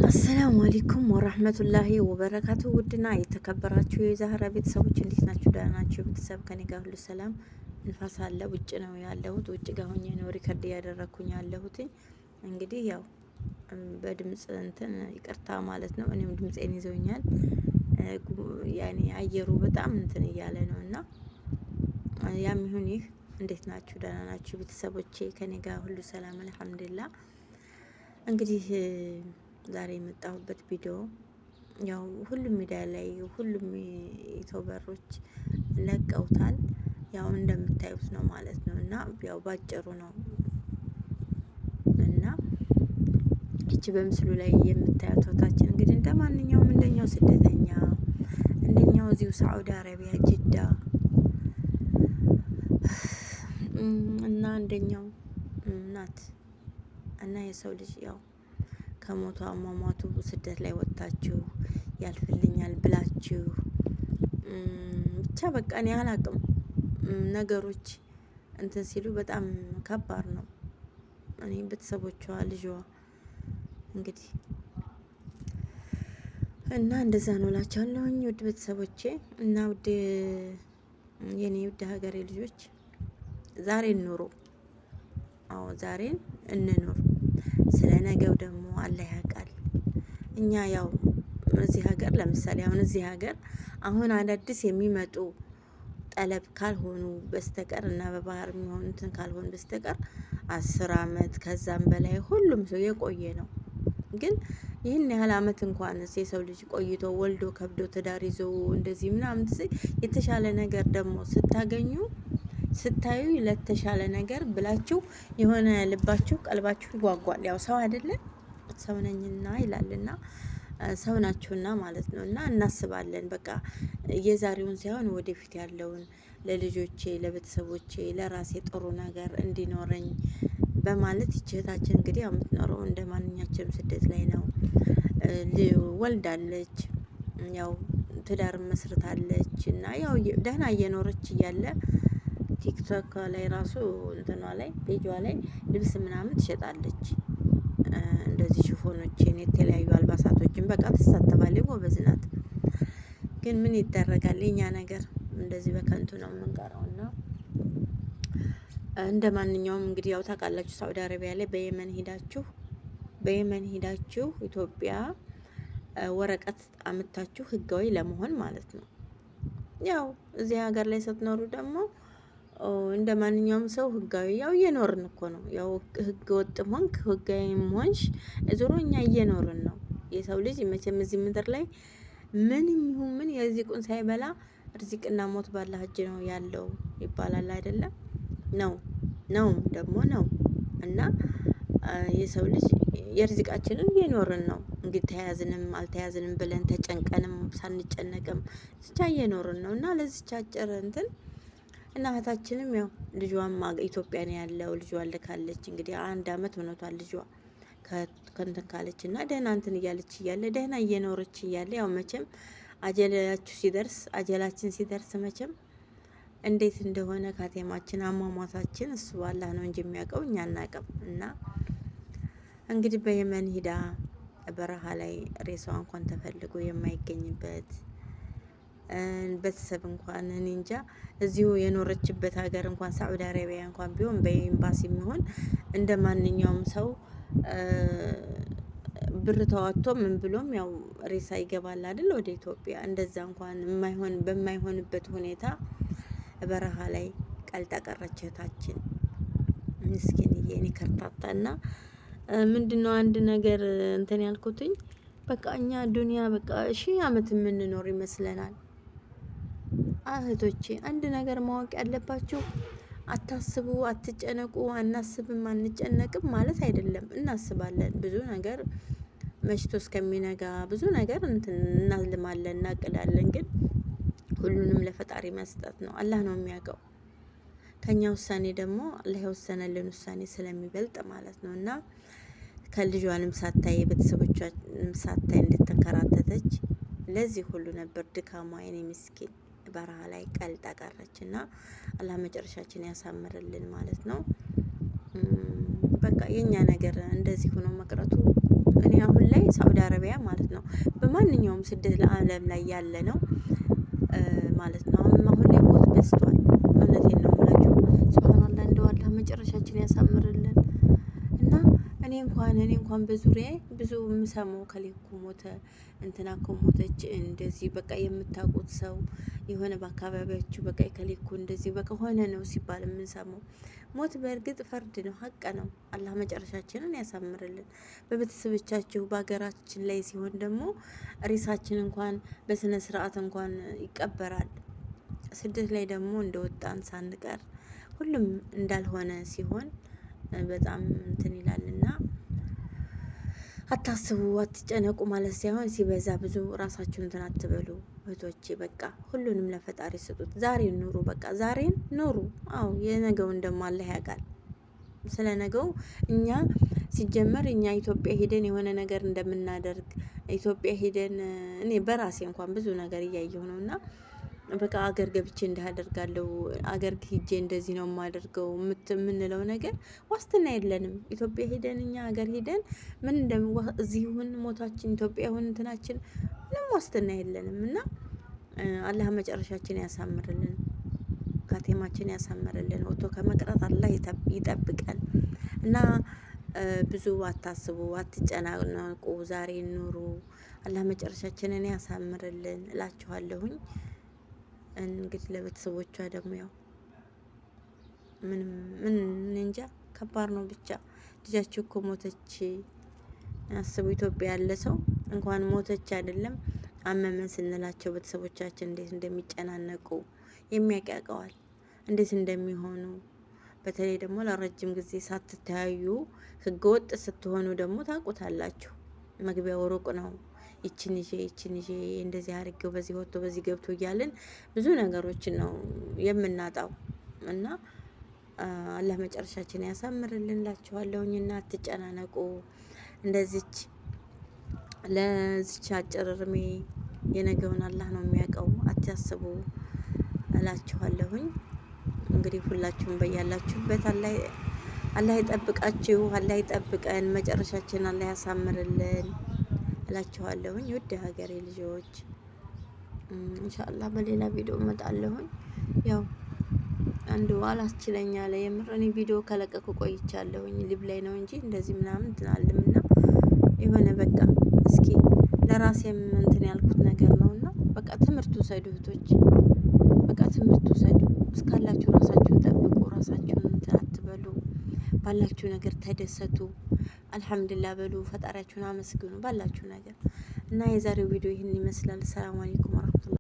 አሰላሙ አለይኩም ወራህመቱላሂ ወበረካቱ። ውድና የተከበራችሁ የዛህራ ቤተሰቦች እንዴት ናችሁ? ደህና ናችሁ? ቤተሰብ ከኔ ጋር ሁሉ ሰላም። ንፋስ አለ። ውጭ ነው ያለሁት። ውጭ ጋር ሆኜ ነው ሪከርድ እያደረኩኝ ያለሁት። እንግዲህ ያው በድምጽ እንትን ይቅርታ ማለት ነው። እኔም ድምጼን ይዘውኛል። ያኔ አየሩ በጣም እንትን እያለ ነው እና ያም ይሁን ይህ እንዴት ናችሁ? ደህና ናችሁ? ቤተሰቦቼ ከኔ ጋር ሁሉ ሰላም አልሐምዱሊላህ። እንግዲህ ዛሬ የመጣሁበት ቪዲዮ ያው ሁሉም ሚዲያ ላይ ሁሉም ዩቲዩበሮች ለቀውታል። ያው እንደምታዩት ነው ማለት ነው እና ያው ባጭሩ ነው እና እቺ በምስሉ ላይ የምታዩት ወታችን እንግዲህ እንደ ማንኛውም እንደኛው ስደተኛ እንደኛው እዚሁ ሳዑዲ አረቢያ ጅዳ እና እንደኛው ናት እና የሰው ልጅ ያው ከሞቱ አሟሟቱ ስደት ላይ ወጣችሁ ያልፍልኛል ብላችሁ ብቻ በቃ እኔ አላቅም ነገሮች እንትን ሲሉ በጣም ከባድ ነው። እኔ ቤተሰቦቿ ልጇ እንግዲህ እና እንደዛ ነው እላቸዋለሁኝ። ውድ ቤተሰቦቼ እና ውድ የኔ ውድ ሀገሬ ልጆች ዛሬን ኑሩ። አዎ ዛሬን እንኑር። ስለ ነገው ደግሞ አላህ ያውቃል። እኛ ያው እዚህ ሀገር ለምሳሌ እዚህ ሀገር አሁን አዳዲስ የሚመጡ ጠለብ ካልሆኑ በስተቀር እና በባህር የሚሆኑትን ካልሆኑ በስተቀር 10 አመት ከዛም በላይ ሁሉም ሰው የቆየ ነው። ግን ይህን ያህል አመት እንኳን የሰው ልጅ ቆይቶ ወልዶ ከብዶ ትዳር ይዞ እንደዚህ ምናምን የተሻለ ነገር ደግሞ ስታዩ ለተሻለ ነገር ብላችሁ የሆነ ልባችሁ ቀልባችሁ ይጓጓል። ያው ሰው አይደለም ሰው ነኝና ይላልና ሰው ናችሁና ማለት ነው። እና እናስባለን በቃ የዛሬውን ሳይሆን ወደፊት ያለውን ለልጆቼ፣ ለቤተሰቦቼ፣ ለራሴ ጥሩ ነገር እንዲኖረኝ በማለት እህታችን እንግዲህ ያው የምትኖረው እንደ ማንኛችንም ስደት ላይ ነው። ወልዳለች፣ ያው ትዳር መስርታለች እና ያው ደህና እየኖረች እያለ ቲክቶክ ላይ ራሱ እንትኗ ላይ ፔጇ ላይ ልብስ ምናምን ትሸጣለች። እንደዚህ ሽፎኖችን የተለያዩ አልባሳቶችን በቃ ትሳተፋለች። ጎበዝ ናት። ግን ምን ይደረጋል የኛ ነገር እንደዚህ በከንቱ ነው የምንቀረው። እና እንደ ማንኛውም እንግዲህ ያው ታውቃላችሁ ሳውዲ አረቢያ ላይ በየመን ሄዳችሁ ኢትዮጵያ ወረቀት አምታችሁ ህጋዊ ለመሆን ማለት ነው። ያው እዚህ ሀገር ላይ ስትኖሩ ደግሞ እንደ ማንኛውም ሰው ህጋዊ ያው እየኖርን እኮ ነው። ያው ህገ ወጥም ሆንክ ህጋዊም ሆንሽ ዞሮ እኛ እየኖርን ነው። የሰው ልጅ መቼም እዚህ ምድር ላይ ምንም ይሁን ምን የርዚቁን ሳይበላ ርዚቅና ሞት ባላህ እጅ ነው ያለው ይባላል አይደለም? ነው ደግሞ ነው። እና የሰው ልጅ የርዚቃችንን እየኖርን ነው። እንግዲህ ተያዝንም አልተያዝንም ብለን ተጨንቀንም ሳንጨነቅም ብቻ እየኖርን ነው። እና ለዚች አጭር እንትን እና እህታችንም ያው ልጇም ኢትዮጵያ ነው ያለው። ልጇ ልካለች እንግዲህ 1 አመት ሆኖታል ልጇ ከእንትን ካለች እና ደህና እንትን እያለች እያለ ደህና እየኖረች እያለ ያው መቼም አጀላችን ሲደርስ መቼም እንዴት እንደሆነ ካቴማችን አሟሟታችን እሱ አላህ ነው እንጂ የሚያውቀው እኛ አናውቅም። እና እንግዲህ በየመን ሂዳ በረሃ ላይ ሬሳዋ እንኳን ተፈልጎ የማይገኝበት ቤተሰብ እንኳን እኔ እንጃ እዚሁ የኖረችበት ሀገር እንኳን ሳዑዲ አረቢያ እንኳን ቢሆን በኤምባሲ የሚሆን እንደ ማንኛውም ሰው ብር ተዋጥቶ ምን ብሎም ያው ሬሳ ይገባል አይደል ወደ ኢትዮጵያ። እንደዛ እንኳን በማይሆንበት ሁኔታ በረሃ ላይ ቀልጣ ቀረች እህታችን ምስኪንዬ። እኔ ከርታታና ምንድነው አንድ ነገር እንትን ያልኩትኝ በቃ እኛ ዱንያ በቃ 1000 አመት የምንኖር ይመስለናል። እህቶቼ አንድ ነገር ማወቅ ያለባችሁ አታስቡ፣ አትጨነቁ። አናስብም አንጨነቅም ማለት አይደለም። እናስባለን ብዙ ነገር መሽቶ እስከሚነጋ ብዙ ነገር እንትን እናልማለን እናቅዳለን። ግን ሁሉንም ለፈጣሪ መስጠት ነው። አላህ ነው የሚያውቀው። ከኛ ውሳኔ ደግሞ አላህ የወሰነልን ውሳኔ ስለሚበልጥ ማለት ነው። እና ከልጇንም ሳታይ ቤተሰቦቿንም ሳታይ እንድትንከራተተች ለዚህ ሁሉ ነበር ድካሟ። የኔ ምስኪን በረሃ ላይ ቀልጣ ቀረች እና አላህ መጨረሻችን ያሳምርልን ማለት ነው። በቃ የኛ ነገር እንደዚህ ሆኖ መቅረቱ እኔ አሁን ላይ ሳዑዲ አረቢያ ማለት ነው። በማንኛውም ስደት ለዓለም ላይ ያለ ነው ማለት ነው። አሁን ላይ ሞት በዝቷል። እውነቴን ነው የምላችሁ። ሱብሃንአላህ እንደው አላህ መጨረሻችን ያሳምርልን እና እኔ እንኳን በዙሪያ ብዙ የምሰማው ከሌኩ ሞተ እንትና እኮ ሞተች እንደዚህ በቃ የምታውቁት ሰው የሆነ በአካባቢያችሁ በቃ ከሌኩ እንደዚህ በቃ ሆነ ነው ሲባል የምንሰማው። ሞት በእርግጥ ፈርድ ነው፣ ሀቅ ነው። አላህ መጨረሻችንን ያሳምርልን። በቤተሰቦቻችሁ በሀገራችን ላይ ሲሆን ደግሞ ሬሳችን እንኳን በስነ ስርዓት እንኳን ይቀበራል። ስደት ላይ ደግሞ እንደወጣን ሳንቀር ሁሉም እንዳልሆነ ሲሆን በጣም እንትን ይላልና አታስቡ፣ አትጨነቁ ማለት ሳይሆን ሲበዛ ብዙ ራሳችሁን እንትን አትበሉ እህቶቼ። በቃ ሁሉንም ለፈጣሪ ስጡት። ዛሬን ኑሩ፣ በቃ ዛሬን ኑሩ። አዎ የነገውን ደግሞ አላህ ያውቃል። ስለ ነገው እኛ ሲጀመር እኛ ኢትዮጵያ ሄደን የሆነ ነገር እንደምናደርግ ኢትዮጵያ ሄደን እኔ በራሴ እንኳን ብዙ ነገር እያየሁ ነው እና በቃ አገር ገብቼ እንዳደርጋለሁ አገር ሂጄ እንደዚህ ነው የማደርገው የምንለው ነገር ዋስትና የለንም። ኢትዮጵያ ሄደን እኛ አገር ሄደን ምን እዚህ ይሁን ሞታችን ኢትዮጵያ ይሁን እንትናችን ምንም ዋስትና የለንም እና አላህ መጨረሻችን ያሳምርልን፣ ካቴማችን ያሳምርልን። ወጥቶ ከመቅረት አላህ ይጠብቀን እና ብዙ አታስቡ፣ አትጨናነቁ፣ ዛሬ ኑሩ። አላህ መጨረሻችንን ያሳምርልን እላችኋለሁኝ። እንግዲህ ለቤተሰቦቿ ደግሞ ያው ምን እንጃ ከባድ ነው። ብቻ ልጃችሁ እኮ ሞተች አስቡ። ኢትዮጵያ ያለ ሰው እንኳን ሞተች አይደለም አመመን ስንላቸው ቤተሰቦቻችን እንዴት እንደሚጨናነቁ የሚያውቀዋል፣ እንዴት እንደሚሆኑ። በተለይ ደግሞ ለረጅም ጊዜ ሳትተያዩ ህገወጥ ስትሆኑ ደግሞ ታውቁታላችሁ። መግቢያው ሩቅ ነው። ይችን ይዤ እንደዚህ አድርገው በዚህ ወጥቶ በዚህ ገብቶ እያልን ብዙ ነገሮችን ነው የምናጣው እና አላህ መጨረሻችን ያሳምርልን እላችኋለሁኝ። እና አትጨናነቁ። እንደዚች ለዚች አጭር እድሜ የነገውን አላህ ነው የሚያውቀው። አታስቡ እላችኋለሁኝ። እንግዲህ ሁላችሁም በያላችሁበት አላህ ይጠብቃችሁ፣ አላህ ይጠብቀን፣ መጨረሻችን አላህ ያሳምርልን እላችኋለሁኝ። ውድ ሀገሬ ልጆች ኢንሻአላህ በሌላ ቪዲዮ እመጣለሁኝ። ያው አንዱ አላስችለኛ ላይ የምር እኔ ቪዲዮ ከለቀኩ ቆይቻለሁኝ። ሊብ ላይ ነው እንጂ እንደዚህ ምናምን እንትን አልምና የሆነ በቃ እስኪ ለራሴም እንትን ያልኩት ነገር ነውና በቃ ትምህርቱ ሰዱ እህቶች፣ በቃ ትምህርቱ ሰዱ። እስካላችሁ ራሳችሁን ጠብቁ፣ ራሳችሁን እንትን አትበሉ፣ ባላችሁ ነገር ተደሰቱ፣ አልሐምዱሊላህ በሉ፣ ፈጣሪያችሁን አመስግኑ ባላችሁ ነገር እና የዛሬው ቪዲዮ ይህን ይመስላል። ሰላም አለይኩም ወራህመቱላህ